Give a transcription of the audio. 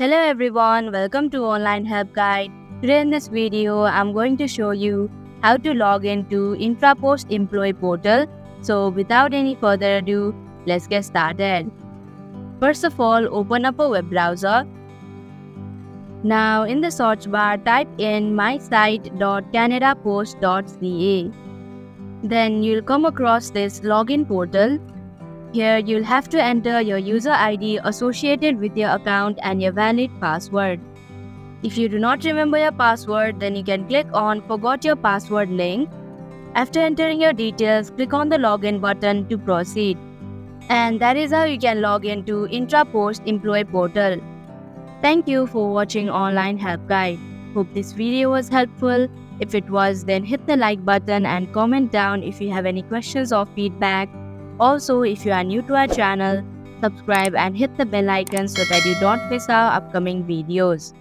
Hello everyone, welcome to Online Help Guide. Today in this video, I'm going to show you how to log into Intrapost Employee Portal. So without any further ado, let's get started. First of all, open up a web browser. Now in the search bar, type in mysite.canadapost.ca. Then you'll come across this login portal. Here, you'll have to enter your user ID associated with your account and your valid password. If you do not remember your password, then you can click on Forgot Your Password link. After entering your details, click on the login button to proceed. And that is how you can log into Intrapost Employee Portal. Thank you for watching Online Help Guide. Hope this video was helpful. If it was, then hit the like button and comment down if you have any questions or feedback. Also, if you are new to our channel, subscribe and hit the bell icon so that you don't miss our upcoming videos.